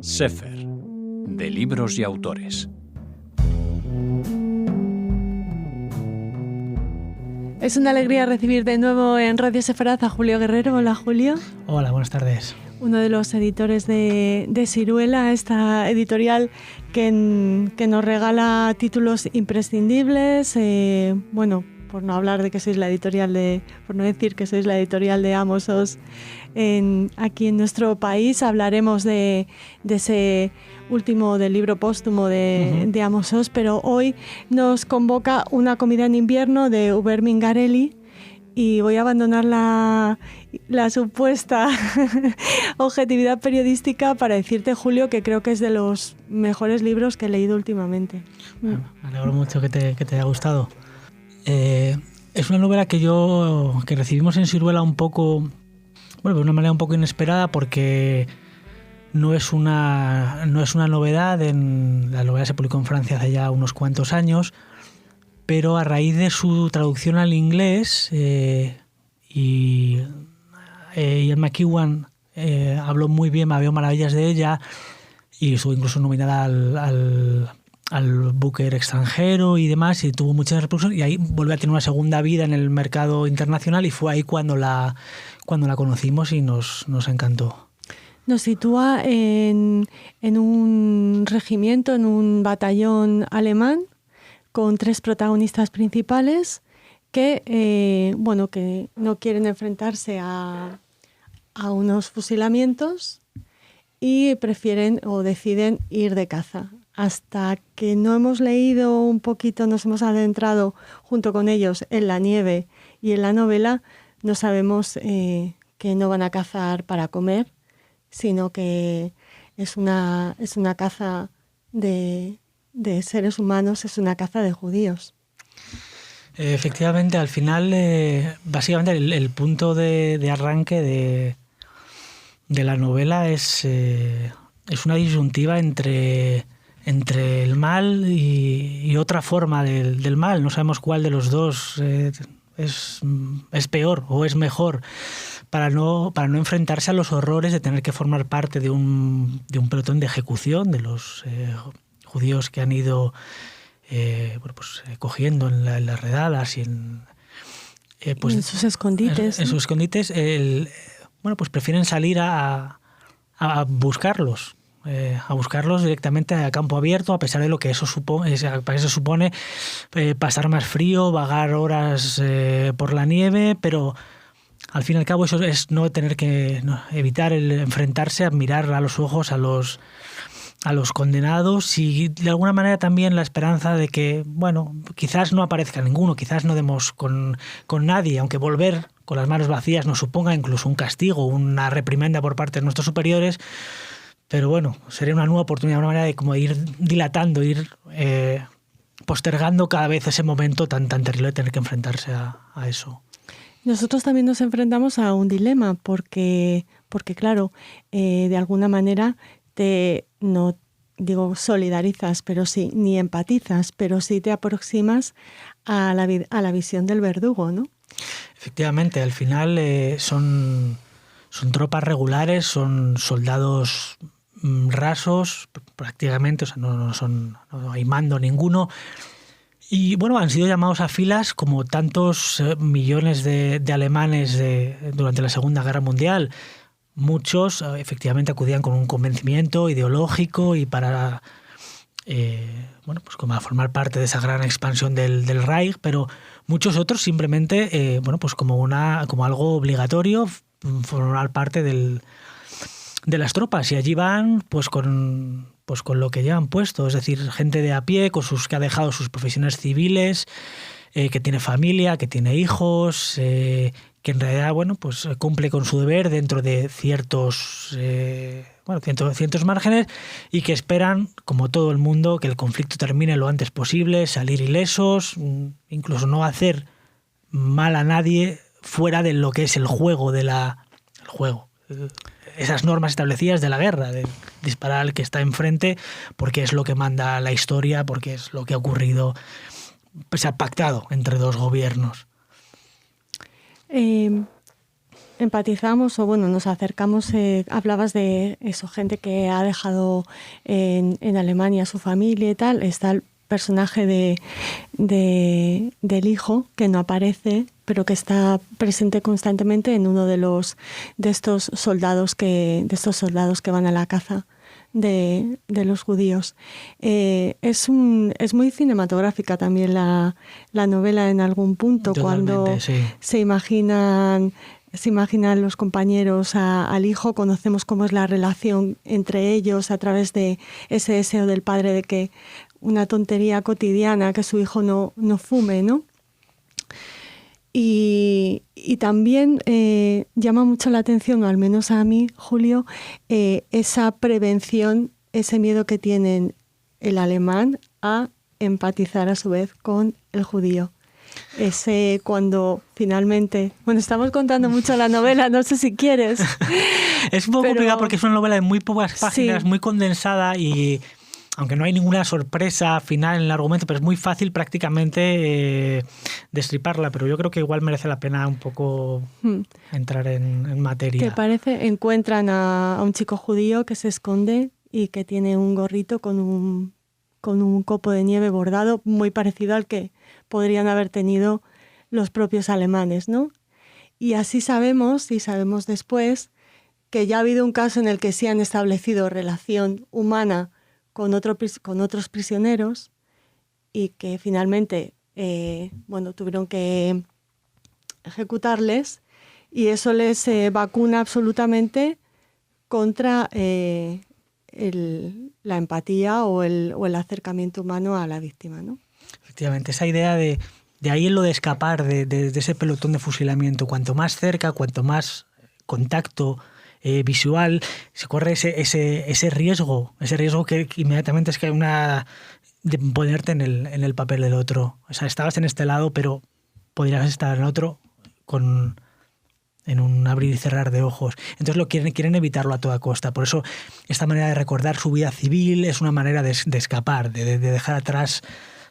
Sefer, de libros y autores. Es una alegría recibir de nuevo en Radio Sefaraz a Julio Guerrero. Hola, Julio. Hola, buenas tardes. Uno de los editores de Siruela, esta editorial que nos regala títulos imprescindibles. Por no hablar de que sois la editorial por no decir que sois la editorial de Amos Oz aquí en nuestro país, hablaremos de ese último, del libro póstumo de Amos Oz, pero hoy nos convoca Una comida en invierno de Hubert Mingarelli. Y voy a abandonar la supuesta objetividad periodística para decirte, Julio, que creo que es de los mejores libros que he leído últimamente. Bueno, me alegro mucho que te haya gustado. Es una novela que recibimos en Siruela de una manera un poco inesperada, porque no es una novedad. La novela se publicó en Francia hace ya unos cuantos años, pero a raíz de su traducción al inglés, Ian McEwan habló muy bien, me habló maravillas de ella, y estuvo incluso nominada al Booker extranjero y demás, y tuvo mucha repercusión, y ahí volvió a tener una segunda vida en el mercado internacional, y fue ahí cuando la conocimos y nos encantó. Nos sitúa en un regimiento, en un batallón alemán, con 3 protagonistas principales que no quieren enfrentarse a unos fusilamientos y prefieren o deciden ir de caza. Hasta que no hemos leído un poquito, nos hemos adentrado junto con ellos en la nieve y en la novela, no sabemos que no van a cazar para comer, sino que es una caza de seres humanos, es una caza de judíos. Efectivamente, al final, básicamente el punto de arranque de la novela es una disyuntiva entre el mal y otra forma del mal. No sabemos cuál de los dos es peor o es mejor, para no enfrentarse a los horrores de tener que formar parte de un pelotón de ejecución de los judíos que han ido cogiendo en las redadas y en sus escondites. En sus escondites, prefieren salir a buscarlos. A buscarlos directamente a campo abierto, a pesar de lo que eso supone, pasar más frío, vagar horas por la nieve, pero al fin y al cabo eso es evitar el enfrentarse, a mirar a los ojos a los condenados, y de alguna manera también la esperanza de que, quizás no aparezca ninguno, quizás no demos con nadie, aunque volver con las manos vacías nos suponga incluso un castigo, una reprimenda por parte de nuestros superiores. Pero sería una nueva oportunidad, una manera de como ir dilatando, ir postergando cada vez ese momento tan terrible de tener que enfrentarse a eso. Nosotros también nos enfrentamos a un dilema, porque claro, de alguna manera no digo solidarizas, pero sí, ni empatizas, pero sí te aproximas a la visión del verdugo, ¿no? Efectivamente, al final son tropas regulares, son soldados rasos prácticamente, o sea, no hay mando ninguno, y han sido llamados a filas como tantos millones de alemanes durante la Segunda Guerra Mundial. Muchos efectivamente acudían con un convencimiento ideológico y para como a formar parte de esa gran expansión del Reich, pero muchos otros simplemente como algo obligatorio, formar parte de las tropas, y allí van con lo que llevan puesto, es decir, gente de a pie que ha dejado sus profesiones civiles, que tiene familia, que tiene hijos, que en realidad cumple con su deber dentro de ciertos márgenes, y que esperan, como todo el mundo, que el conflicto termine lo antes posible, salir ilesos, incluso no hacer mal a nadie fuera de lo que es el juego esas normas establecidas de la guerra, de disparar al que está enfrente, porque es lo que manda la historia, porque es lo que ha ocurrido, se ha pactado entre dos gobiernos. El empatizamos o bueno, nos acercamos, hablabas de eso, gente que ha dejado en Alemania a su familia y tal. Está el personaje del hijo que no aparece, pero que está presente constantemente en uno de estos soldados que van a la caza de los judíos. Es muy cinematográfica también la novela en algún punto. Totalmente, cuando sí. se imaginan los compañeros al hijo, conocemos cómo es la relación entre ellos a través de ese deseo del padre de que una tontería cotidiana, que su hijo no fume, ¿no? Y también llama mucho la atención, o al menos a mí, Julio, esa prevención, ese miedo que tiene el alemán a empatizar a su vez con el judío. Ese cuando finalmente... Bueno, estamos contando mucho la novela, no sé si quieres. Es un poco complicado porque es una novela de muy pocas páginas, sí, muy condensada y... Aunque no hay ninguna sorpresa final en el argumento, pero es muy fácil prácticamente destriparla. Pero yo creo que igual merece la pena un poco entrar en materia. ¿Qué parece? Encuentran a un chico judío que se esconde y que tiene un gorrito con un copo de nieve bordado muy parecido al que podrían haber tenido los propios alemanes, ¿no? Y así sabemos, y sabemos después, que ya ha habido un caso en el que sí han establecido relación humana con otros prisioneros y que finalmente tuvieron que ejecutarles, y eso les vacuna absolutamente contra la empatía o el acercamiento humano a la víctima, ¿no? Efectivamente, esa idea de ahí en lo de escapar de ese pelotón de fusilamiento, cuanto más cerca, cuanto más contacto visual, se corre ese riesgo que inmediatamente es que hay de ponerte en el papel del otro. O sea, estabas en este lado, pero podrías estar en otro en un abrir y cerrar de ojos. Entonces quieren evitarlo a toda costa. Por eso esta manera de recordar su vida civil es una manera de escapar, de dejar atrás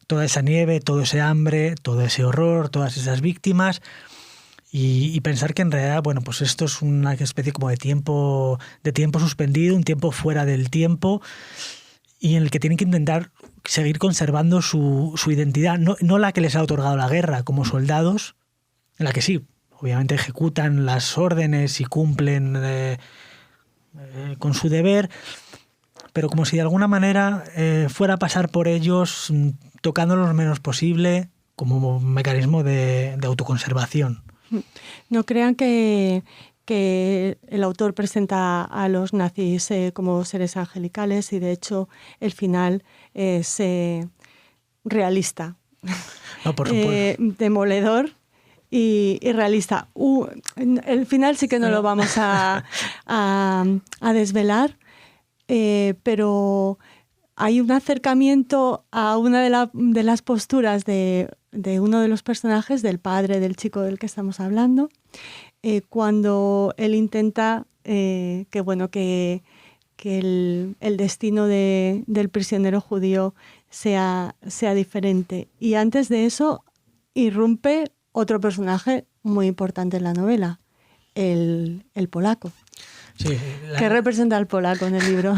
toda esa nieve, todo ese hambre, todo ese horror, todas esas víctimas. Y pensar que en realidad, bueno, pues esto es una especie como de tiempo suspendido, un tiempo fuera del tiempo, y en el que tienen que intentar seguir conservando su identidad, no la que les ha otorgado la guerra como soldados, en la que sí, obviamente ejecutan las órdenes y cumplen con su deber, pero como si de alguna manera fuera a pasar por ellos tocándolos lo menos posible como mecanismo de autoconservación. No crean que el autor presenta a los nazis como seres angelicales, y de hecho el final es realista. No, por supuesto. Demoledor y realista. El final sí que no lo vamos a desvelar, pero hay un acercamiento a una de las posturas de uno de los personajes, del padre del chico del que estamos hablando, cuando él intenta que el destino del prisionero judío sea diferente. Y antes de eso irrumpe otro personaje muy importante en la novela, el polaco. Sí, ¿Qué representa al polaco en el libro?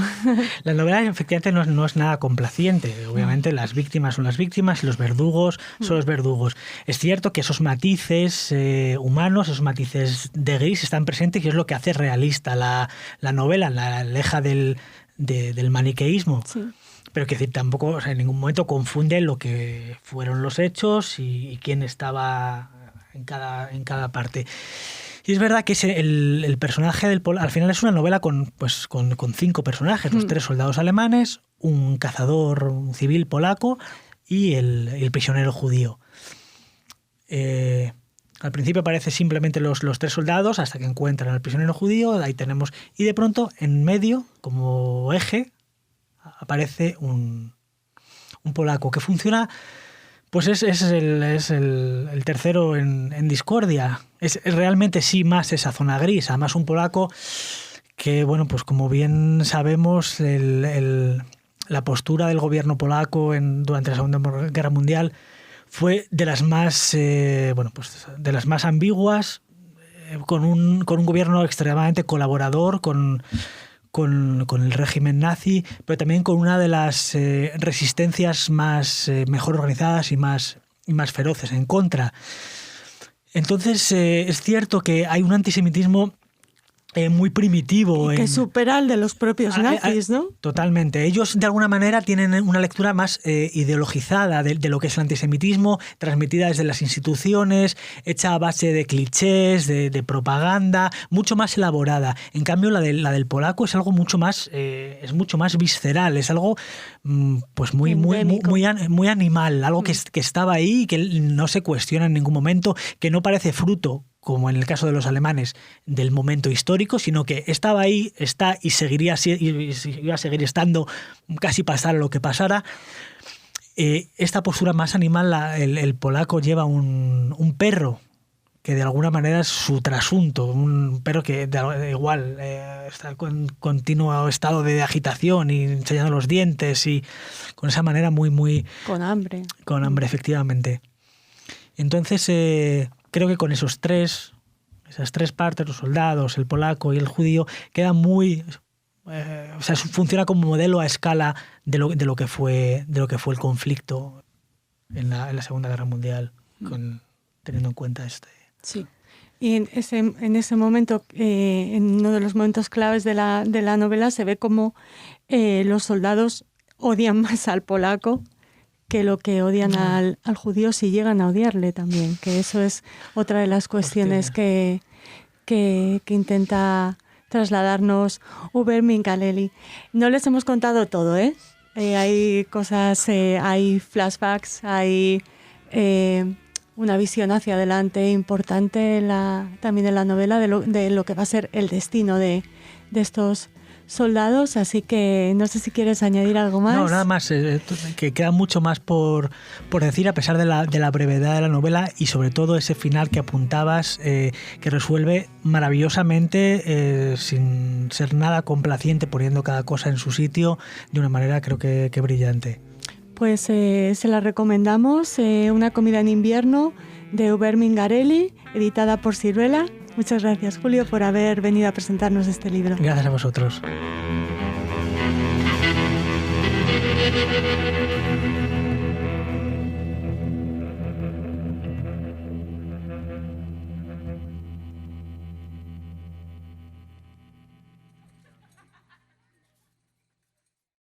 La novela efectivamente no es nada complaciente. Obviamente las víctimas son las víctimas y los verdugos son los verdugos. Es cierto que esos matices humanos, esos matices de gris están presentes, y es lo que hace realista la novela, la aleja del maniqueísmo. Sí. Pero que decir, tampoco, o sea, en ningún momento confunde lo que fueron los hechos y quién estaba en cada parte. Y es verdad que el personaje del polaco, al final es una novela con 5 personajes, los 3 soldados alemanes, un cazador, un civil polaco y el prisionero judío. Al principio aparecen simplemente los 3 soldados hasta que encuentran al prisionero judío, ahí tenemos, y de pronto en medio, como eje, aparece un polaco que funciona. Pues es el tercero en discordia. Es realmente sí más esa zona gris, además un polaco que, bueno, pues como bien sabemos, la postura del gobierno polaco durante la Segunda Guerra Mundial fue de las más ambiguas, con un gobierno extremadamente colaborador con el régimen nazi, pero también con una de las resistencias más mejor organizadas y más feroces en contra. Entonces es cierto que hay un antisemitismo muy primitivo. Y que supera el de los propios nazis, ¿no? Totalmente. Ellos, de alguna manera, tienen una lectura más ideologizada de lo que es el antisemitismo, transmitida desde las instituciones, hecha a base de clichés, de propaganda, mucho más elaborada. En cambio, la del polaco es algo mucho más visceral, es algo pues muy animal, algo que estaba ahí y que no se cuestiona en ningún momento, que no parece fruto, como en el caso de los alemanes, del momento histórico, sino que estaba ahí, está y iba a seguir estando, casi pasara lo que pasara. Esta postura más animal, el polaco lleva un perro, que de alguna manera es su trasunto, un perro que igual está en continuo estado de agitación y enseñando los dientes y con esa manera muy... Con hambre. Con hambre, efectivamente. Entonces... creo que con esas tres partes, los soldados, el polaco y el judío, queda funciona como modelo a escala de lo que fue el conflicto en la Segunda Guerra Mundial, teniendo en cuenta este. Sí. Y en ese momento, en uno de los momentos claves de la novela, se ve como los soldados odian más al polaco que lo que odian al judío, si llegan a odiarle también, que eso es otra de las cuestiones que intenta trasladarnos Ubermin Garelli. No les hemos contado todo, ¿eh? Hay cosas, hay flashbacks, hay una visión hacia adelante importante también en la novela de lo que va a ser el destino de estos soldados, así que no sé si quieres añadir algo más. No, nada más, que queda mucho más por decir, a pesar de la brevedad de la novela, y sobre todo ese final que apuntabas, que resuelve maravillosamente, sin ser nada complaciente, poniendo cada cosa en su sitio, de una manera creo que brillante. Pues se la recomendamos, Una comida en invierno, de Ubermin Garelli, editada por Siruela. Muchas gracias, Julio, por haber venido a presentarnos este libro. Gracias a vosotros.